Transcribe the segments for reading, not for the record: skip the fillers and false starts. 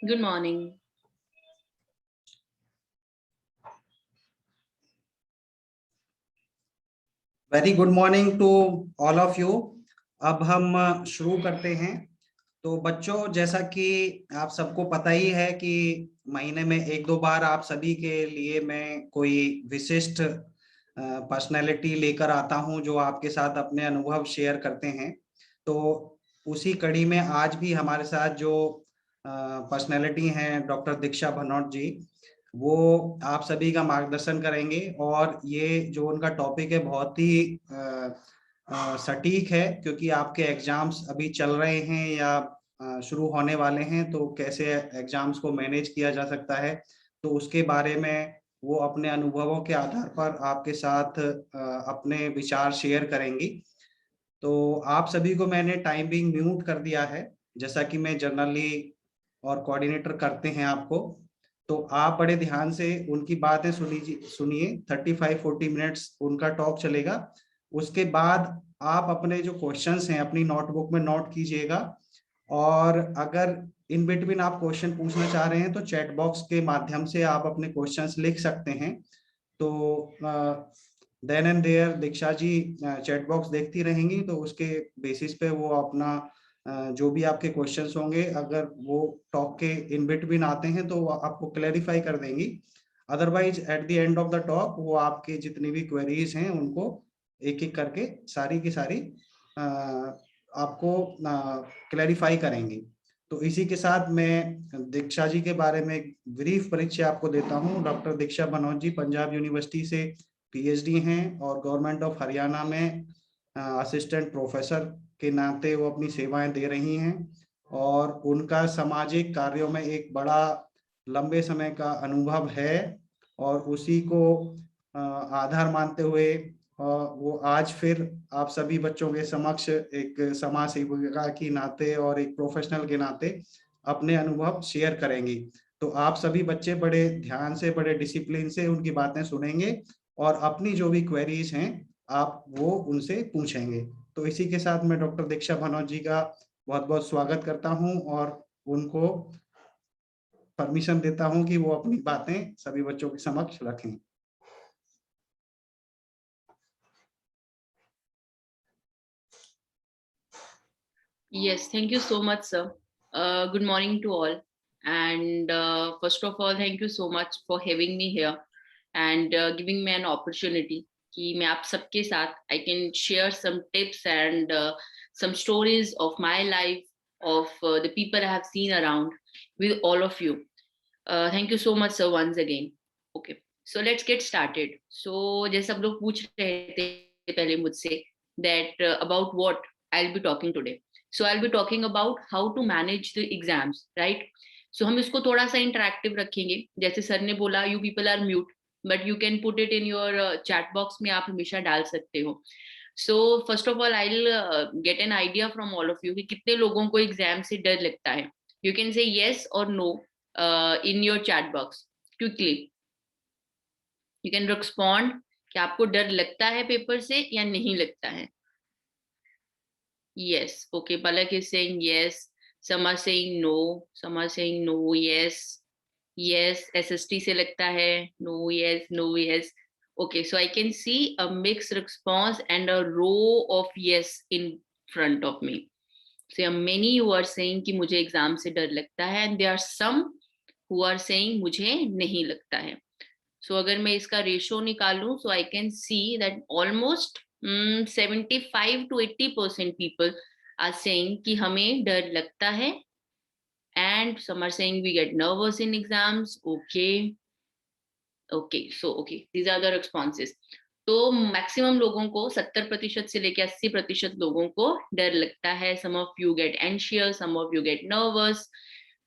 Good morning. Very good morning to all of you. अब हम शुरू करते हैं। तो बच्चों, जैसा कि आप सबको पता ही है कि महीने में एक दो बार आप सभी के लिए मैं कोई विशिष्ट पर्सनैलिटी लेकर आता हूं जो आपके साथ अपने अनुभव शेयर करते हैं। तो उसी कड़ी में आज भी हमारे साथ जो पर्सनैलिटी हैं डॉक्टर दीक्षा भनोट जी, वो आप सभी का मार्गदर्शन करेंगे। और ये जो उनका टॉपिक है बहुत ही सटीक है, क्योंकि आपके एग्जाम्स अभी चल रहे हैं या शुरू होने वाले हैं, तो कैसे एग्जाम्स को मैनेज किया जा सकता है, तो उसके बारे में वो अपने अनुभवों के आधार पर आपके साथ अपने विचार शेयर करेंगी। तो आप सभी को मैंने टाइम बिंग म्यूट कर दिया है, जैसा कि मैं जनरली और कोऑर्डिनेटर करते हैं आपको। तो आप बड़े ध्यान से उनकी बातें सुनिए। 35-40 मिनट्स उनका टॉक चलेगा। उसके बाद आप अपने जो क्वेश्चंस हैं अपनी नोटबुक में नोट कीजिएगा। और अगर इन बिटवीन आप क्वेश्चन पूछना चाह रहे हैं तो चैट बॉक्स के माध्यम से आप अपने क्वेश्चंस लिख सकते हैं। तो then and there Diksha ji chat box देखती रहेंगी, तो उसके बेसिस पे वो अपना जो भी आपके क्वेश्चंस होंगे, अगर वो टॉक के इन बिटवीन आते हैं तो वो आपको क्लैरिफाई कर देंगी। Otherwise at the end of the talk वो आपके जितनी भी क्वेरीज हैं उनको एक एक करके सारी की सारी आपको क्लैरिफाई करेंगी। तो इसी के साथ मैं दीक्षा जी के बारे में एक ब्रीफ परिचय आपको देता हूँ। डॉक्टर दीक्षा भनोट जी पंजाब यूनिवर्सिटी से पीएचडी हैं और गवर्नमेंट ऑफ हरियाणा में असिस्टेंट प्रोफेसर के नाते वो अपनी सेवाएं दे रही हैं। और उनका सामाजिक कार्यों में एक बड़ा लंबे समय का अनुभव है, और उसी को आधार मानते हुए वो आज फिर आप सभी बच्चों के समक्ष एक समाज सेविका की नाते और एक प्रोफेशनल के नाते अपने अनुभव शेयर करेंगी। तो आप सभी बच्चे बड़े ध्यान से, बड़े डिसिप्लिन से उनकी बातें सुनेंगे और अपनी जो भी क्वेरीज हैं आप वो उनसे पूछेंगे। तो इसी के साथ मैं डॉक्टर दीक्षा भनोट जी का बहुत बहुत स्वागत करता हूं और उनको परमिशन देता हूं कि वो अपनी बातें सभी बच्चों के समक्ष रखें। Yes, thank you so much, sir. Good morning to all. And first of all, thank you so much for having me here and giving me an opportunity कि मैं आप सबके साथ I can share some tips and some stories of my life, of the people I have seen around with all of you. Thank you so much, sir, once again. Okay, so let's get started. So जैसे सब लोग पूछ रहे थे पहले मुझसे that about what I'll be talking today. So I'll be talking about how to manage the exams, right? So हम इसको थोड़ा सा इंटरेक्टिव रखेंगे। जैसे सर ने बोला you people are mute, but you can put it in your chat box में आप हमेशा डाल सकते हो। So first of all I'll get an idea from all of you कि कितने लोगों को एग्जाम से डर लगता है। You can say yes or no in your chat box quickly. You can respond कि आपको डर लगता है पेपर से या नहीं लगता है। Yes. Okay. Palak is saying yes. Some are saying no. Some are saying no. Yes. Yes. SST से लगता है. No. Yes. No. Yes. Okay. So I can see a mixed response and a row of yes in front of me. So there are many who are saying कि मुझे exam से डर लगता है, and there are some who are saying मुझे नहीं लगता है. So अगर मैं इसका रेशो निकालूं, so I can see that almost 75 to 80% people are saying कि हमें डर लगता है, and some are saying we get nervous in exams. Okay, okay, so okay, these are the responses. तो मैक्सिमम लोगों को 70% से लेकर 80% लोगों को डर लगता है. Some of you get anxious, some of you get nervous.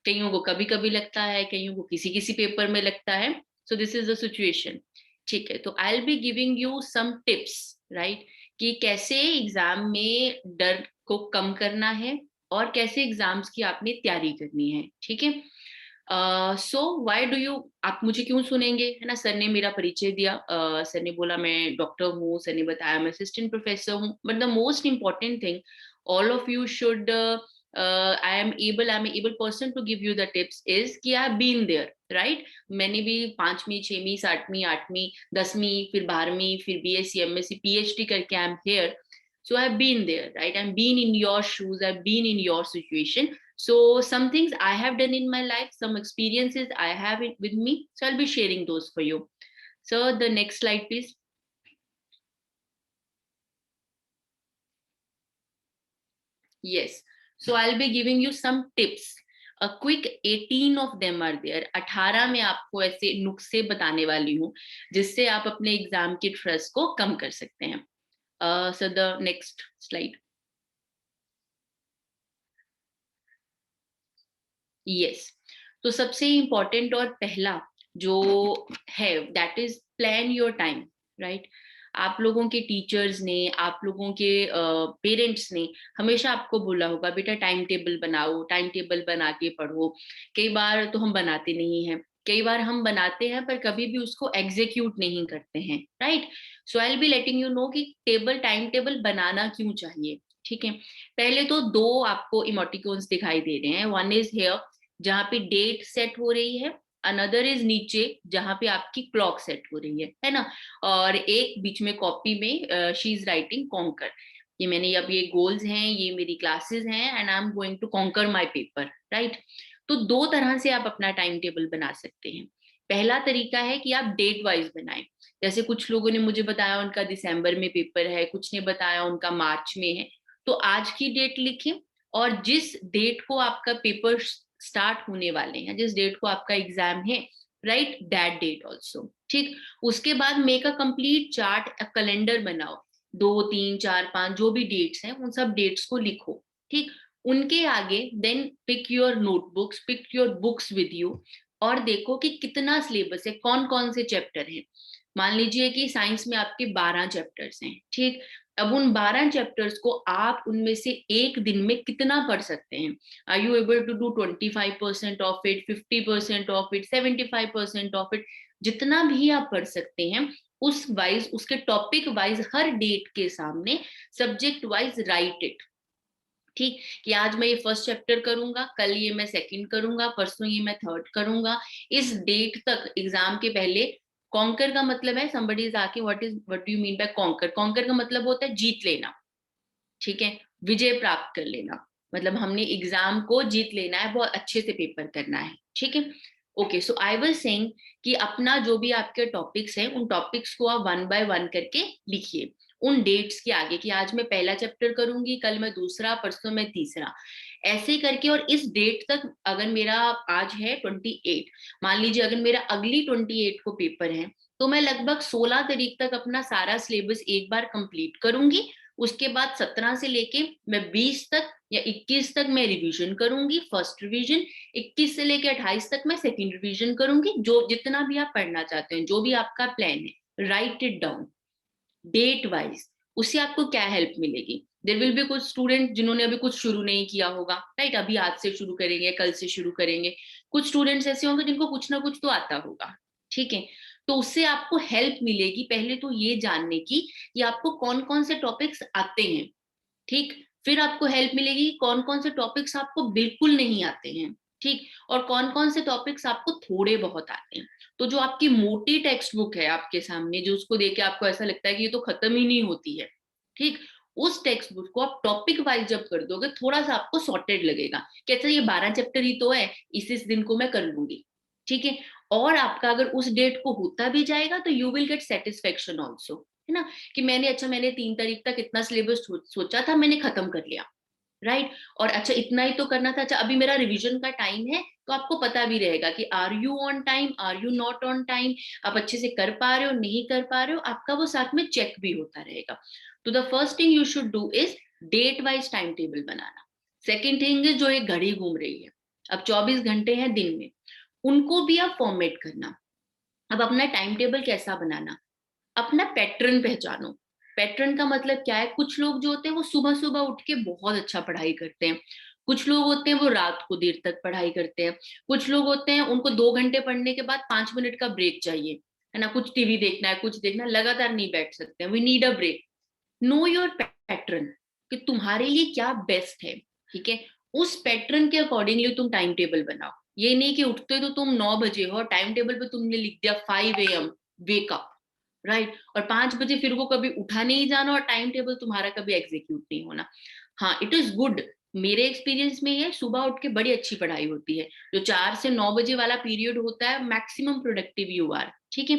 कईयों को कभी कभी लगता है, कईयों को किसी किसी पेपर में लगता है. So this is the situation. ठीक है, तो I'll be giving you some tips, right? कि कैसे एग्जाम में डर को कम करना है और कैसे एग्जाम्स की आपने तैयारी करनी है. ठीक है. सो व्हाई डू यू, आप मुझे क्यों सुनेंगे, है ना. सर ने मेरा परिचय दिया. सर ने बोला मैं डॉक्टर हूँ, सर ने बताया मैं असिस्टेंट प्रोफेसर हूँ. But the most important thing, all of you should I'm able person to give you the tips is कि I have been there, right? मैंने भी 5वीं 6वीं 7वीं 8वीं 10वीं फिर 12वीं फिर BSc MSc PhD करके I'm here. So I've been there, right? I've been in your shoes, I've been in your situation. So some things I have done in my life, some experiences I have it with me. So I'll be sharing those for you. So the next slide, please. Yes. So I'll be giving you some tips. A quick 18 of them are there. 18 में आपको ऐसे नुस्खे बताने वाली हूँ जिससे आप अपने एग्जाम की स्ट्रेस को कम कर सकते हैं. So the next slide. Yes. तो सबसे इम्पोर्टेंट और पहला जो है that is plan your time, right? आप लोगों के टीचर्स ने, आप लोगों के पेरेंट्स ने हमेशा आपको बोला होगा बेटा टाइम टेबल बनाओ, टाइम टेबल बना के पढ़ो. कई बार तो हम बनाते नहीं हैं, कई बार हम बनाते हैं पर कभी भी उसको एग्जीक्यूट नहीं करते हैं, right? So I will be letting you know कि टाइम टेबल बनाना क्यों चाहिए. ठीक है, पहले तो दो आपको इमोटिकॉन्स दिखाई दे रहे हैं. वन इज हेयर जहाँ पे डेट सेट हो रही है, अनदर इज नीचे जहाँ पे आपकी क्लॉक सेट हो रही है ना? और एक बीच में कॉपी में शी इज राइटिंग कॉन्कर. ये मैंने अब ये गोल्स हैं, ये मेरी क्लासेस हैं and I am going to conquer my paper, right? तो दो तरह से आप अपना टाइम टेबल बना सकते हैं. पहला तरीका है कि आप डेट वाइज बनाएं. जैसे कुछ लोगों ने मुझे बताया उनका दिसंबर में पेपर है, कुछ ने बताया उनका मार्च में है. तो आज की डेट लिखें और जिस डेट को आपका पेपर स्टार्ट होने वाले हैं, जिस डेट को आपका एग्जाम है, राइट, दैट डेट ऑल्सो. ठीक, उसके बाद make a complete chart, a calendar बनाओ. 2 3 4 5 जो भी डेट्स हैं उन सब डेट्स को लिखो. ठीक, उनके आगे then pick your notebooks, pick your books with you और देखो कि कितना सिलेबस है, कौन कौन से चैप्टर हैं. मान लीजिए कि साइंस में आपके 12 चैप्टर्स हैं. ठीक, अब उन 12 चैप्टर्स को आप उनमें से एक दिन में कितना पढ़ सकते हैं. Are you able to do 25% of it, 50% of it, 75% of it? जितना भी आप पढ़ सकते हैं उस वाइज, उसके टॉपिक वाइज हर डेट के सामने सब्जेक्ट वाइज राइट इट. ठीक, कि आज मैं ये फर्स्ट चैप्टर करूंगा, कल ये मैं सेकंड करूंगा, परसों ये मैं थर्ड करूंगा. इस डेट तक एग्जाम के पहले. कॉन्कर का मतलब है somebody is asking what do you mean by conquer. Conquer का मतलब होता है जीत लेना. ठीक है, विजय प्राप्त कर लेना. मतलब हमने एग्जाम को जीत लेना है, बहुत अच्छे से पेपर करना है. ठीक है, okay. So I was saying कि अपना जो भी आपके टॉपिक्स हैं उन टॉपिक्स को आप 1 बाय 1 करके लिखिए उन डेट्स के आगे कि आज मैं पहला चैप्टर करूंगी, कल मैं दूसरा, परसों मैं तीसरा, ऐसे करके. और इस डेट तक अगर मेरा आज है 28, मान लीजिए अगर मेरा अगली 28 को पेपर है तो मैं लगभग 16 तारीख तक अपना सारा सिलेबस एक बार कंप्लीट करूंगी. उसके बाद 17 से लेके मैं 20 तक या 21 तक मैं रिवीजन करूंगी, फर्स्ट रिवीजन. 21 से लेके 28 तक मैं सेकंड रिवीजन करूंगी. जो जितना भी आप पढ़ना चाहते हैं, जो भी आपका प्लान है, write it down date wise. उससे आपको क्या हेल्प मिलेगी? देयर विल बी कुछ स्टूडेंट जिन्होंने अभी कुछ शुरू नहीं किया होगा, राइट? अभी आज से शुरू करेंगे, कल से शुरू करेंगे. कुछ स्टूडेंट्स ऐसे होंगे जिनको कुछ ना कुछ तो आता होगा. ठीक है, तो उससे आपको हेल्प मिलेगी पहले तो ये जानने की कि आपको कौन कौन से टॉपिक्स आते हैं. ठीक, फिर आपको हेल्प मिलेगी कौन कौन से टॉपिक्स आपको बिल्कुल नहीं आते हैं. ठीक, और कौन कौन से टॉपिक्स आपको थोड़े बहुत आते हैं. तो जो आपकी मोटी टेक्स्ट बुक है आपके सामने, जो उसको देख के आपको ऐसा लगता है कि ये तो खत्म ही नहीं होती है, ठीक, उस टेक्स्ट बुक को आप टॉपिक वाइज जब कर दोगे थोड़ा सा आपको सॉर्टेड लगेगा कि अच्छा ये 12 चैप्टर ही तो है, इस दिन को मैं कर लूंगी. ठीक है, और आपका अगर उस डेट को होता भी जाएगा तो you will get satisfaction also, है ना? कि मैंने 3 तारीख तक इतना सिलेबस सोचा था, मैंने खत्म कर लिया, राइट? और अच्छा इतना ही तो करना था, अच्छा अभी मेरा रिवीजन का टाइम है. तो आपको पता भी रहेगा कि are you on time, are you not on time, आप अच्छे से कर पा रहे हो, नहीं कर पा रहे हो, आपका वो साथ में चेक भी होता रहेगा. तो the first thing you should do is date wise time table बनाना. सेकेंड थिंग इज जो एक घड़ी घूम रही है, अब 24 घंटे हैं दिन में, उनको भी आप फॉर्मेट करना. अब अपना टाइम टेबल कैसा बनाना? अपना पैटर्न पहचानो. पैटर्न का मतलब क्या है? कुछ लोग जो होते हैं वो सुबह सुबह उठ के बहुत अच्छा पढ़ाई करते हैं, कुछ लोग होते हैं वो रात को देर तक पढ़ाई करते हैं, कुछ लोग होते हैं उनको 2 घंटे पढ़ने के बाद 5 मिनट का ब्रेक चाहिए, है ना? कुछ टीवी देखना है, कुछ देखना, लगातार नहीं बैठ सकते हैं, we need a break. Know your pattern कि तुम्हारे लिए क्या बेस्ट है. ठीक है, उस पैटर्न के अकॉर्डिंगली तुम टाइम टेबल बनाओ। ये नहीं कि उठते तो तुम 9 बजे हो, टाइम टेबल पे तुमने लिख दिया 5 AM वेकअप, राइट, और 5 बजे फिर वो कभी उठा नहीं जाना और टाइम टेबल तुम्हारा कभी एग्जीक्यूट नहीं होना। हाँ, इट इज गुड। मेरे एक्सपीरियंस में ये सुबह उठ के बड़ी अच्छी पढ़ाई होती है। जो 4 से 9 बजे वाला पीरियड होता है, मैक्सिमम प्रोडक्टिव यू आर, ठीक है।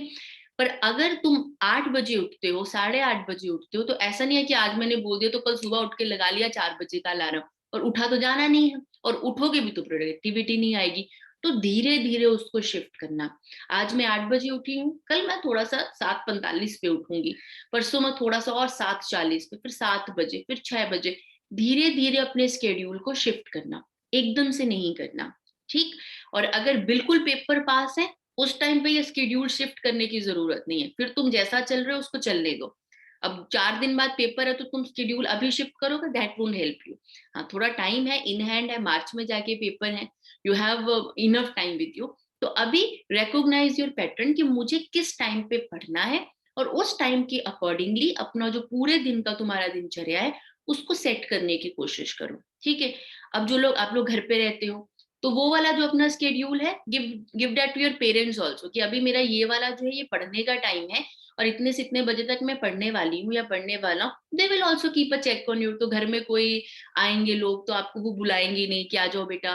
पर अगर तुम 8 बजे उठते हो, 8:30 बजे उठते हो, तो ऐसा नहीं है कि आज मैंने बोल दिया तो कल सुबह उठ के लगा लिया 4 बजे का अलार्म और उठा तो जाना नहीं है, और उठोगे भी तो प्रोडक्टिविटी नहीं आएगी। तो धीरे धीरे उसको शिफ्ट करना। आज मैं 8 बजे उठी हूँ, कल मैं थोड़ा सा 7:45 पे उठूंगी, परसों मैं थोड़ा सा और 7:40 पे, फिर 7 बजे, फिर 6 बजे। धीरे धीरे अपने स्केड्यूल को शिफ्ट करना, एकदम से नहीं करना, ठीक। और अगर बिल्कुल पेपर पास है, उस टाइम पे ये स्केड्यूल शिफ्ट करने की जरूरत नहीं है, फिर तुम जैसा चल रहे हो उसको चलने दो। अब 4 दिन बाद पेपर है तो तुम स्केड्यूल अभी शिफ्ट करोगे, दैट वोंट हेल्प यू। हाँ, थोड़ा टाइम है, इन हैंड है, मार्च में जाके पेपर है, you have enough time with you. तो अभी रिकॉग्नाइज योर पैटर्न कि मुझे किस टाइम पे पढ़ना है, और उस टाइम के अकॉर्डिंगली अपना जो पूरे दिन का तुम्हारा दिनचर्या है उसको सेट करने की कोशिश करो, ठीक है। अब जो लोग, आप लोग घर पे रहते हो, तो वो वाला जो अपना स्केड्यूल है, give give that to your parents also, कि अभी मेरा ये वाला जो है ये पढ़ने का टाइम है, और इतने से इतने बजे तक मैं पढ़ने वाली हूँ या पढ़ने वाला हूँ। They will also keep a check on you. तो घर में कोई आएंगे लोग तो आपको वो बुलाएंगे नहीं कि आ जाओ बेटा,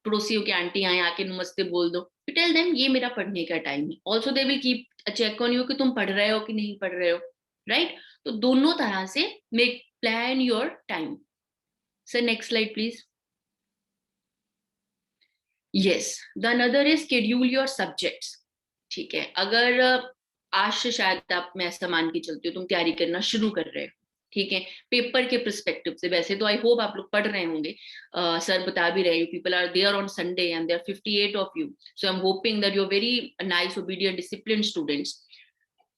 पड़ोसियों की आंटी आए, आके नमस्ते बोल दो। यू टेल देम ये मेरा पढ़ने का टाइम है, also they will keep a check on you कि तुम पढ़ रहे हो कि नहीं पढ़ रहे हो, राइट। तो दोनों तरह से make plan your time. Sir next slide please. Yes, the another is schedule your subjects, ठीक है। अगर आज से शायद आप, मैं ऐसा मान के चलती हूँ, तुम तैयारी करना शुरू कर रहे हो, ठीक है, पेपर के पर्सपेक्टिव से। वैसे तो आई होप आप लोग पढ़ रहे होंगे, सर बता भी रहे, people are there on Sunday and there 58 of you, so I am hoping that you are very nice obedient discipline students.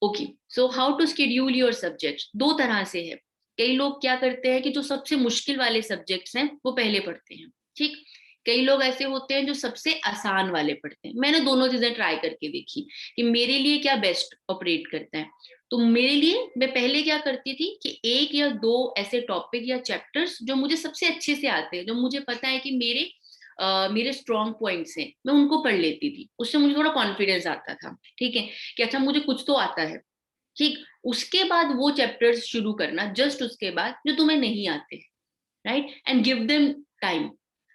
Okay, so how to schedule your subjects, दो तरह से है। कई लोग क्या करते हैं कि जो सबसे मुश्किल वाले सब्जेक्ट्स हैं वो पहले पढ़ते हैं, ठीक। कई लोग ऐसे होते हैं जो सबसे आसान वाले पढ़ते हैं। मैंने दोनों चीजें ट्राई करके देखी कि मेरे लिए क्या बेस्ट ऑपरेट करता है। तो मेरे लिए, मैं पहले क्या करती थी कि एक या दो ऐसे टॉपिक या चैप्टर्स जो मुझे सबसे अच्छे से आते हैं, जो मुझे पता है कि मेरे स्ट्रॉन्ग पॉइंट्स हैं, मैं उनको पढ़ लेती थी। उससे मुझे थोड़ा कॉन्फिडेंस आता था, ठीक है, कि अच्छा मुझे कुछ तो आता है, ठीक। उसके बाद वो चैप्टर्स शुरू करना, जस्ट उसके बाद जो तुम्हें नहीं आते, right, and give them time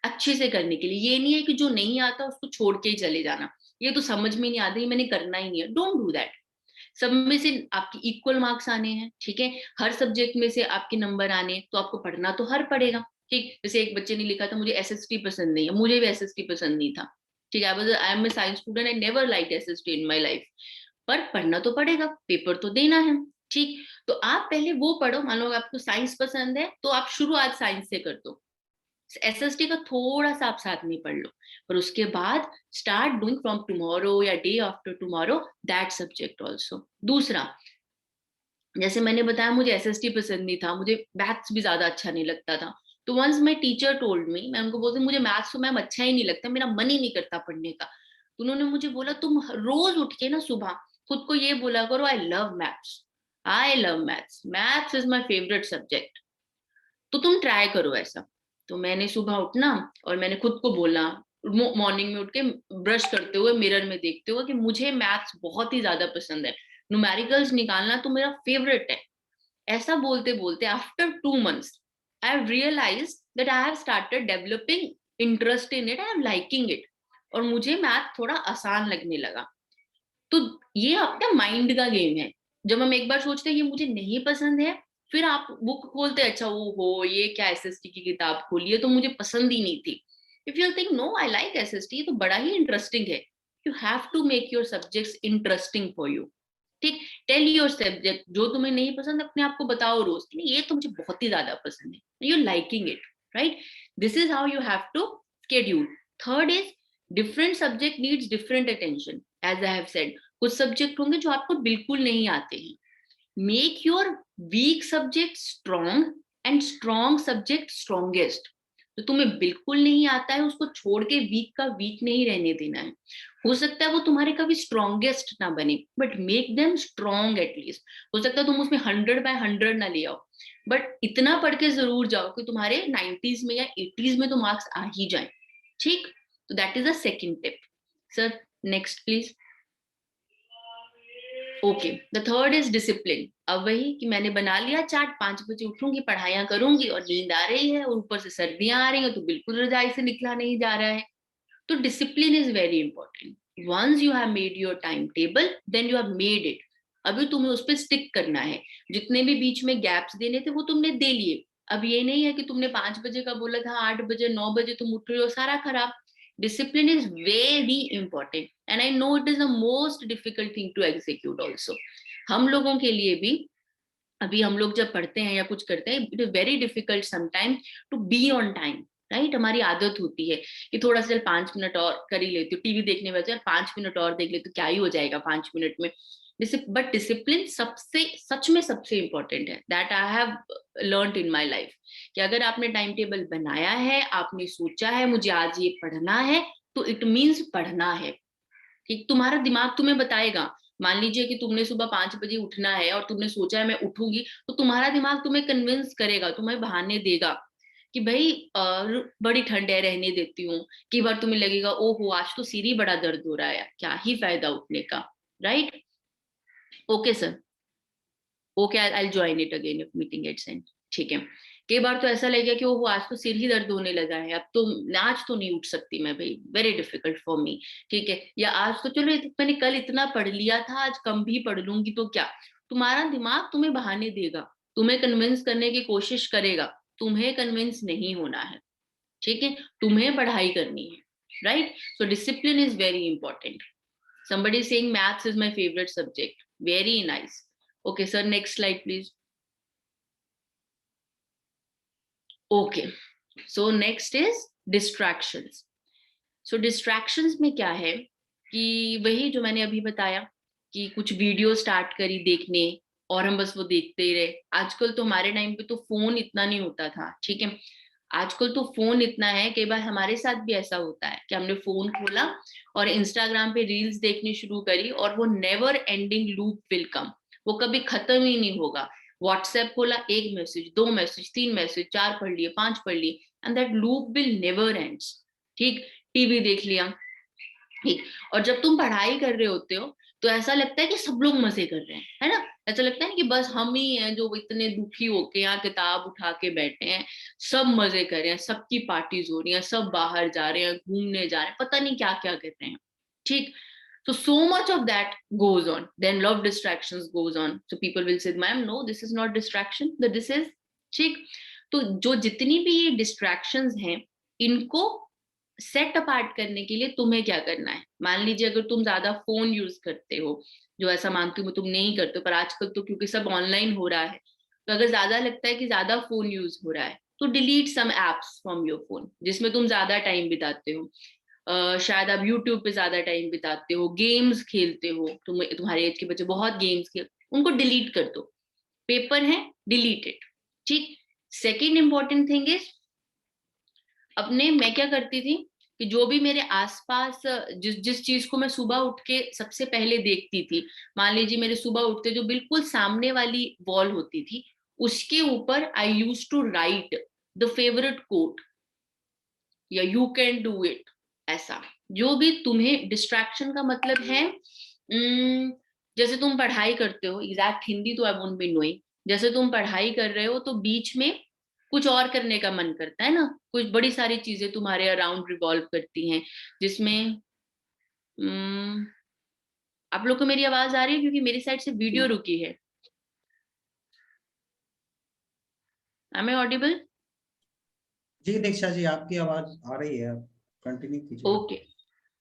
अच्छे से करने के लिए। ये नहीं है कि जो नहीं आता उसको छोड़ के ही चले जाना, ये तो समझ में नहीं आता, ये मैंने करना ही नहीं है। Don't do that. सब में से आपकी इक्वल मार्क्स आने हैं, ठीक है, हर सब्जेक्ट में से आपके नंबर आने हैं, तो आपको पढ़ना तो हर पड़ेगा, ठीक। जैसे एक बच्चे ने लिखा था मुझे एसएसटी पसंद नहीं है, मुझे भी एसएसटी पसंद नहीं था, ठीक है। I am a science student, I never like SST in my life, पर पढ़ना तो पड़ेगा, पेपर तो देना है, ठीक। तो आप पहले वो पढ़ो। मान लो आपको साइंस पसंद है तो आप शुरुआत साइंस से कर दो, एसएसटी का थोड़ा सा आप साथ में पढ़ लो, पर उसके बाद स्टार्ट डूइंग फ्रॉम टुमारो या day after tomorrow that subject also. दूसरा, जैसे मैंने बताया मुझे एसएसटी पसंद नहीं था, मुझे मैथ्स भी ज्यादा अच्छा नहीं लगता था। तो once my teacher told me, मैं उनको बोलती मुझे मैथ्स तो मैम अच्छा ही नहीं लगता, मेरा मन ही नहीं करता पढ़ने का। तो उन्होंने मुझे बोला तुम रोज उठ के ना सुबह खुद को ये बोला करो, I love maths, I love maths, maths is my favourite subject. तो तुम ट्राई करो ऐसा। तो मैंने सुबह उठना और मैंने खुद को बोला, मॉर्निंग में उठ के ब्रश करते हुए मिरर में देखते हुए, कि मुझे मैथ्स बहुत ही ज्यादा पसंद है, न्यूमेरिकल्स निकालना तो मेरा फेवरेट है। ऐसा बोलते बोलते after 2 months I have realise that I have started developing interest in it, I am liking it, और मुझे मैथ थोड़ा आसान लगने लगा। तो ये आपका माइंड का गेम है। जब हम एक बार सोचते हैं ये मुझे नहीं पसंद है, फिर आप बुक खोलते हैं, अच्छा वो हो ये क्या एसएसटी की किताब खोली है, तो मुझे पसंद ही नहीं थी। If you think no I like SST, तो बड़ा ही इंटरेस्टिंग है। You have to make your subjects interesting for you, ठीक। टेल योर सब्जेक्ट जो तुम्हें नहीं पसंद, अपने आप को बताओ रोज कि नहीं ये तो मुझे बहुत ही ज्यादा पसंद है, you liking it, right. This is how you have to schedule. Third is different subject needs different attention, as I have said. कुछ सब्जेक्ट होंगे जो आपको बिल्कुल नहीं आते हैं, make your weak subject strong and strong subject strongest. तो तुम्हें बिल्कुल नहीं आता है उसको छोड़ के वीक का वीक नहीं रहने देना है। हो सकता है वो तुम्हारे कभी स्ट्रॉन्गेस्ट ना बने, but make them strong at least. हो सकता है तुम उसमें 100/100 ना ले आओ, बट इतना पढ़ के जरूर जाओ कि तुम्हारे 90s में या 80s में तो मार्क्स आ ही जाए, ठीक। तो that is the second tip. Sir next please. Okay, the third is discipline. अब वही कि मैंने बना लिया चार्ट, 5 बजे उठूंगी, पढ़ाइयाँ करूंगी, और नींद आ रही है और ऊपर से सर्दियां आ रही हैं तो बिल्कुल रजाई से निकला नहीं जा रहा है। तो discipline is very important. Once you have made your time table, then you have made it. अभी तुम्हें उस पर स्टिक करना है। जितने भी बीच में गैप्स देने थे वो तुमने दे लिए। अब ये नहीं है कि तुमने 5 बजे का बोला था, 8 बजे 9 बजे तुम उठ रहे हो, सारा खराब। Discipline is very important and I know it is the most difficult thing to execute also. हम लोगों के लिए भी, अभी हम लोग जब पढ़ते हैं या कुछ करते हैं, it is very difficult sometimes to be on time, right. हमारी आदत होती है कि थोड़ा सा चल 5 मिनट और कर ही लेती हूँ, टीवी देखने में 5 मिनट और देख ले तो क्या ही हो जाएगा 5 मिनट में। बट डिसिप्लिन सबसे, सच में सबसे इंपॉर्टेंट है। That I have learned in my life, कि अगर आपने टाइम टेबल बनाया है, आपने सोचा है मुझे आज ये पढ़ना है, तो इट मीन्स पढ़ना है, ठीक। तुम्हारा दिमाग तुम्हें बताएगा। मान लीजिए कि तुमने सुबह 5 बजे उठना है और तुमने सोचा है मैं उठूंगी, तो तुम्हारा दिमाग तुम्हें कन्विंस करेगा, तुम्हें बहाने देगा कि भाई बड़ी ठंड है, रहने देती हूँ। कई बार तुम्हें लगेगा ओहो आज तो सिर ही बड़ा दर्द हो रहा है, क्या ही फायदा उठने का, right. Okay sir, okay I join it again if meeting gets end, ठीक है। कई बार तो ऐसा लगेगा कि वो आज तो सिर ही दर्द होने लगा है, अब तो आज तो नहीं उठ सकती मैं भाई, वेरी डिफिकल्ट फॉर मी, ठीक है। या आज तो चलो मैंने कल इतना पढ़ लिया था, आज कम भी पढ़ लूंगी तो क्या। तुम्हारा दिमाग तुम्हें बहाने देगा, तुम्हें कन्विंस करने की कोशिश करेगा, तुम्हें कन्विंस नहीं होना है, ठीक है। तुम्हें पढ़ाई करनी है, right. So discipline is very important. somebody is saying maths is my favorite subject, very nice। okay sir, next slide please। okay, so next is distractions। so distractions में क्या है कि वही जो मैंने अभी बताया, कि कुछ वीडियो स्टार्ट करी देखने और हम बस वो देखते ही रहे। आजकल तो हमारे टाइम पे तो फोन इतना नहीं होता था, ठीक है। आजकल तो फोन इतना है, कई बार हमारे साथ भी ऐसा होता है कि हमने फोन खोला और इंस्टाग्राम पे रील्स देखनी शुरू करी, और वो never ending loop will come, वो कभी खत्म ही नहीं होगा। व्हाट्सएप खोला, 1 मैसेज, 2 मैसेज, 3 मैसेज, 4 पढ़ लिए, 5 पढ़ लिए, and that loop will never ends, ठीक। टीवी देख लिया, ठीक। और जब तुम पढ़ाई कर रहे होते हो तो ऐसा लगता है कि सब लोग मजे कर रहे हैं, है ना। ऐसा लगता है कि बस हम ही हैं जो इतने दुखी होके यहाँ किताब उठा के बैठे हैं, सब मजे कर रहे हैं, सबकी पार्टीज हो रही हैं, सब बाहर जा रहे हैं, घूमने जा रहे हैं, पता नहीं क्या क्या कर रहे हैं, ठीक। so much of that goes on, then love distractions goes on, so people will say ma'am no this is not distraction, that this is, ठीक। तो जो जितनी भी ये डिस्ट्रैक्शंस हैं, इनको सेट अपार्ट करने के लिए तुम्हें क्या करना है। मान लीजिए अगर तुम ज्यादा फोन यूज करते हो, जो ऐसा मानती हूँ तुम नहीं करते हो, पर आजकल तो क्योंकि सब ऑनलाइन हो रहा है, तो अगर ज्यादा लगता है कि ज्यादा फोन यूज हो रहा है, तो delete some apps from your phone जिसमें तुम ज्यादा टाइम बिताते हो। शायद आप यूट्यूब पे ज्यादा टाइम बिताते हो, गेम्स खेलते हो, तुम्हारे एज के बच्चे बहुत गेम्स खेल, उनको डिलीट कर दो। पेपर है, डिलीट इट, ठीक। सेकेंड इंपॉर्टेंट थिंग इज, अपने, मैं क्या करती थी कि जो भी मेरे आसपास, जिस जिस चीज को मैं सुबह उठ के सबसे पहले देखती थी, मान लीजिए मेरे सुबह उठते जो बिल्कुल सामने वाली वॉल होती थी, उसके ऊपर I use to write the favourite quote, या यू कैन डू इट, ऐसा। जो भी तुम्हें डिस्ट्रैक्शन का मतलब है, जैसे तुम पढ़ाई करते हो, एग्जैक्ट हिंदी तो आई वोंट बी नोइंग, जैसे तुम पढ़ाई कर रहे हो तो बीच में कुछ और करने का मन करता है ना, कुछ बड़ी सारी चीजें तुम्हारे अराउंड रिवॉल्व करती हैं, जिसमें आप लोग को मेरी आवाज आ रही है, क्योंकि मेरी साइड से वीडियो रुकी है। M I audible? जी दीक्षा जी, आपकी आवाज आ रही है, आप कंटिन्यू कीजिए। Okay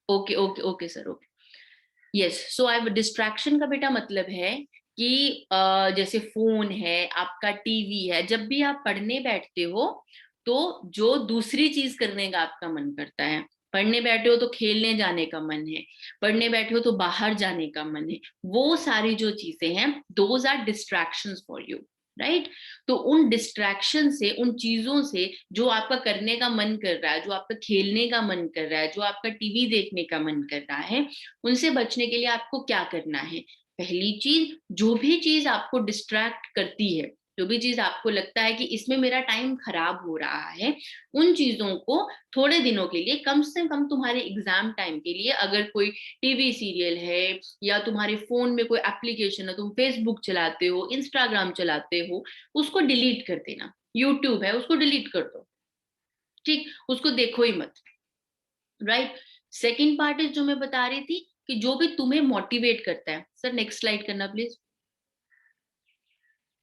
okay okay okay sir, okay. Yes, so I distraction का बेटा मतलब है कि जैसे फोन है, आपका टीवी है, जब भी आप पढ़ने बैठते हो तो जो दूसरी चीज करने का आपका मन करता है, पढ़ने बैठे हो तो खेलने जाने का मन है, पढ़ने बैठे हो तो बाहर जाने का मन है, वो सारी जो चीजें हैं, those are distractions for you, right. तो उन डिस्ट्रैक्शन से, उन चीजों से जो आपका करने का मन कर रहा है, जो आपका खेलने का मन कर रहा है, जो आपका टीवी देखने का मन कर रहा है, उनसे बचने के लिए आपको क्या करना है। पहली चीज, जो भी चीज आपको डिस्ट्रैक्ट करती है, जो भी चीज आपको लगता है कि इसमें मेरा टाइम खराब हो रहा है, उन चीजों को थोड़े दिनों के लिए, कम से कम तुम्हारे एग्जाम टाइम के लिए, अगर कोई टीवी सीरियल है या तुम्हारे फोन में कोई एप्लीकेशन है, तुम फेसबुक चलाते हो, इंस्टाग्राम चलाते हो, उसको डिलीट कर देना। यूट्यूब है, उसको डिलीट कर दो, ठीक, उसको देखो ही मत, राइट। सेकेंड पार्ट इज जो मैं बता रही थी कि जो भी तुम्हें मोटिवेट करता है। सर नेक्स्ट स्लाइड करना प्लीज।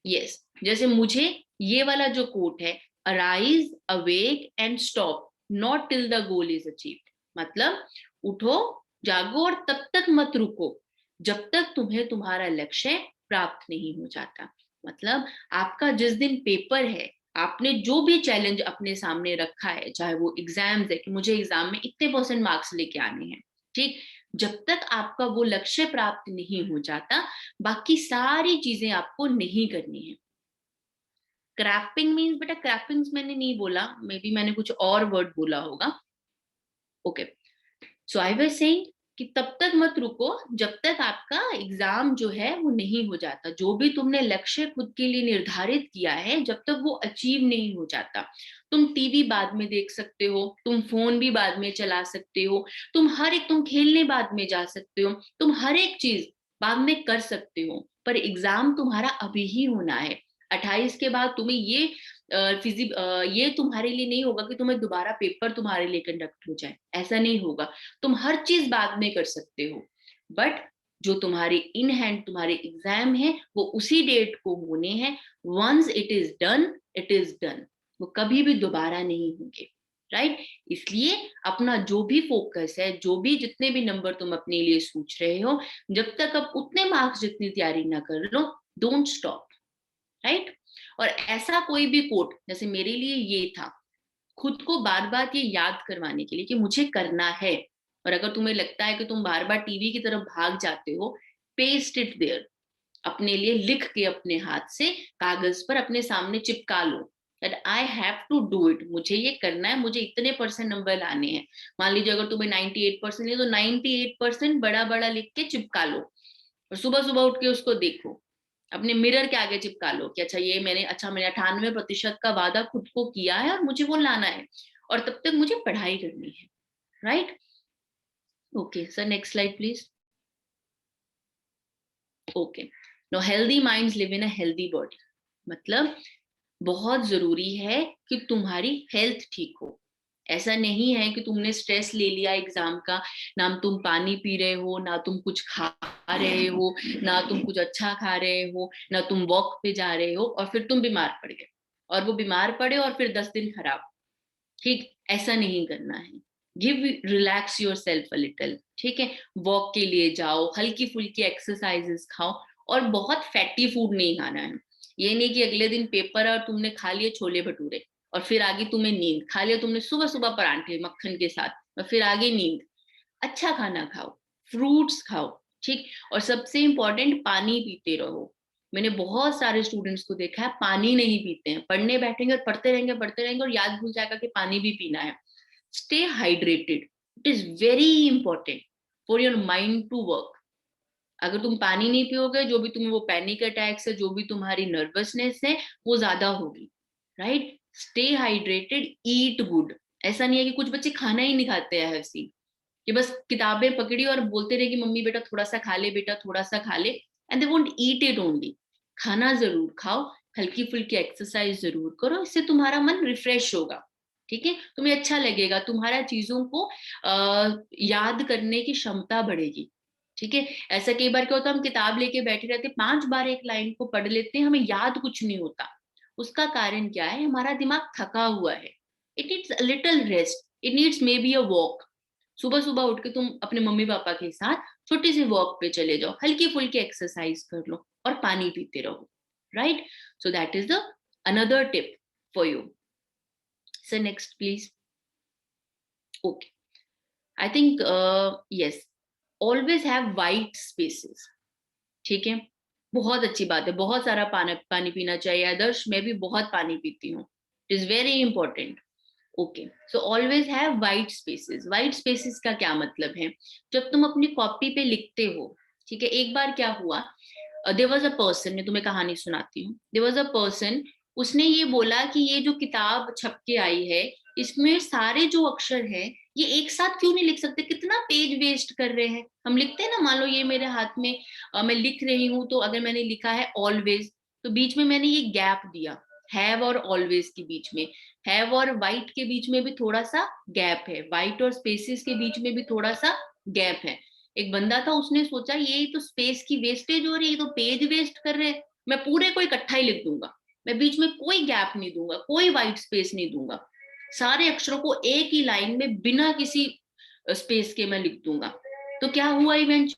यस, जैसे मुझे ये वाला जो कोट है, arise awake and stop not till the goal is achieved, मतलब उठो, जागो और तब तक मत रुको जब तक तुम्हें तुम्हारा लक्ष्य प्राप्त नहीं हो जाता। मतलब आपका जिस दिन पेपर है, आपने जो भी चैलेंज अपने सामने रखा है, चाहे वो एग्जाम्स है कि मुझे एग्जाम में इतने % मार्क्स लेके आने हैं, ठीक, जब तक आपका वो लक्ष्य प्राप्त नहीं हो जाता, बाकी सारी चीजें आपको नहीं करनी है। क्रैपिंग मीन्स, बेटा क्रैपिंग मैंने नहीं बोला, मे बी मैंने कुछ और वर्ड बोला होगा। Okay, so I was saying कि तब तक मत रुको जब तक आपका एग्जाम जो है वो नहीं हो जाता, जो भी तुमने लक्ष्य खुद के लिए निर्धारित किया है, जब तक वो अचीव नहीं हो जाता। तुम टीवी बाद में देख सकते हो, तुम फोन भी बाद में चला सकते हो, तुम खेलने बाद में जा सकते हो, तुम हर एक चीज बाद में कर सकते हो, पर एग्जाम तुम्हारा अभी ही होना है। 28 के बाद तुम्हें ये तुम्हारे लिए नहीं होगा कि तुम्हें दोबारा पेपर तुम्हारे लिए कंडक्ट हो जाए, ऐसा नहीं होगा। तुम हर चीज बाद में कर सकते हो, बट जो तुम्हारे इन हैंड तुम्हारे एग्जाम है वो उसी डेट को होने हैं। Once it is done, it is done, वो कभी भी दोबारा नहीं होंगे, राइट। इसलिए अपना जो भी फोकस है, जो भी जितने भी नंबर तुम अपने लिए सोच रहे हो, जब तक अब उतने मार्क्स जितनी तैयारी ना कर लो, डोंट स्टॉप, राइट। और ऐसा कोई भी कोट, जैसे मेरे लिए ये था, खुद को बार बार ये याद करवाने के लिए कि मुझे करना है। और अगर तुम्हें लगता है कि तुम बार बार टीवी की तरफ भाग जाते हो, पेस्ट इट देयर, अपने लिए लिख के अपने हाथ से कागज पर अपने सामने चिपका लो that I have to do it, मुझे ये करना है, मुझे इतने % नंबर लाने हैं। मान लीजिए अगर तुम्हें 98% है तो 98% बड़ा बड़ा लिख के चिपका लो, और सुबह सुबह उठ के उसको देखो, अपने मिरर के आगे चिपका लो कि अच्छा मैंने 98% का वादा खुद को किया है और मुझे वो लाना है, और तब तक मुझे पढ़ाई करनी है, right. Okay sir, next slide please. Okay, no healthy minds live in a healthy body, मतलब बहुत जरूरी है कि तुम्हारी हेल्थ ठीक हो। ऐसा नहीं है कि तुमने स्ट्रेस ले लिया एग्जाम का, ना तुम पानी पी रहे हो, ना तुम कुछ खा रहे हो, ना तुम कुछ अच्छा खा रहे हो, ना तुम वॉक पे जा रहे हो, और फिर तुम बीमार पड़ गए, और वो बीमार पड़े और फिर 10 दिन खराब, ठीक, ऐसा नहीं करना है। Relax your self a little, ठीक है, वॉक के लिए जाओ, हल्की फुल्की एक्सरसाइजेस खाओ, और बहुत फैटी फूड नहीं खाना है। ये नहीं कि अगले दिन पेपर है और तुमने खा लिए छोले भटूरे और फिर आगे तुम्हें नींद, खा लिया तुमने सुबह सुबह परांठे मक्खन के साथ और फिर आगे नींद। अच्छा खाना खाओ, फ्रूट्स खाओ, ठीक, और सबसे इंपॉर्टेंट पानी पीते रहो। मैंने बहुत सारे स्टूडेंट्स को देखा है पानी नहीं पीते हैं, पढ़ने बैठेंगे और पढ़ते रहेंगे और याद भूल जाएगा कि पानी भी पीना है। Stay hydrated, it is very important for your mind to work. अगर तुम पानी नहीं पियोगे, जो भी तुम्हें वो पैनिक अटैक्स है, जो भी तुम्हारी नर्वसनेस है, वो ज्यादा होगी, right. Stay hydrated, eat good. ऐसा नहीं है कि कुछ बच्चे खाना ही नहीं खाते हैं, हसी कि बस किताबें पकड़ी और बोलते रहे कि मम्मी बेटा थोड़ा सा खा ले, बेटा थोड़ा सा खा ले, and they won't eat it only. खाना जरूर खाओ, हल्की फुल्की एक्सरसाइज जरूर करो, इससे तुम्हारा मन रिफ्रेश होगा, ठीक है, तुम्हें अच्छा लगेगा, तुम्हारा चीजों को याद करने की क्षमता बढ़ेगी, ठीक है। ऐसा कई बार क्या होता है, हम किताब लेके बैठे रहते, 5 बार एक लाइन को पढ़ लेते हैं, हमें याद कुछ नहीं होता। उसका कारण क्या है, हमारा दिमाग थका हुआ है। It needs a little rest, it needs may be a walk. सुबह सुबह उठ के तुम अपने मम्मी पापा के साथ छोटी सी वॉक पे चले जाओ, हल्की फुल्की एक्सरसाइज कर लो और पानी पीते रहो, right. So that is the another tip for you. So next please. Okay, I think yes, always have white spaces, ठीक है, बहुत अच्छी बात है, बहुत सारा पानी पीना चाहिए। आदर्श, मैं भी बहुत पानी पीती हूँ, it is very important. Okay, so always have white spaces. White spaces का क्या मतलब है, जब तुम अपनी कॉपी पे लिखते हो, ठीक है, एक बार क्या हुआ, देयर वाज अ पर्सन, मैं तुम्हें कहानी सुनाती हूँ। देयर वाज अ पर्सन, उसने ये बोला कि ये जो किताब छप के आई है, इसमें सारे जो अक्षर हैं ये एक साथ क्यों नहीं लिख सकते, कितना पेज वेस्ट कर रहे हैं। हम लिखते हैं ना, मान लो ये मेरे हाथ में मैं लिख रही हूँ, तो अगर मैंने लिखा है ऑलवेज, तो बीच में मैंने ये गैप दिया, हैव और ऑलवेज के बीच में, हैव और वाइट के बीच में भी थोड़ा सा गैप है, वाइट और स्पेसिस के बीच में भी थोड़ा सा गैप है। एक बंदा था, उसने सोचा ये तो स्पेस की वेस्टेज हो रही है, ये तो पेज वेस्ट कर रहे हैं, मैं पूरे को इकट्ठा ही लिख दूंगा, मैं बीच में कोई गैप नहीं दूंगा, कोई वाइट स्पेस नहीं दूंगा, सारे अक्षरों को एक ही लाइन में बिना किसी स्पेस के मैं लिख दूंगा। तो क्या हुआ इवेंचुअली,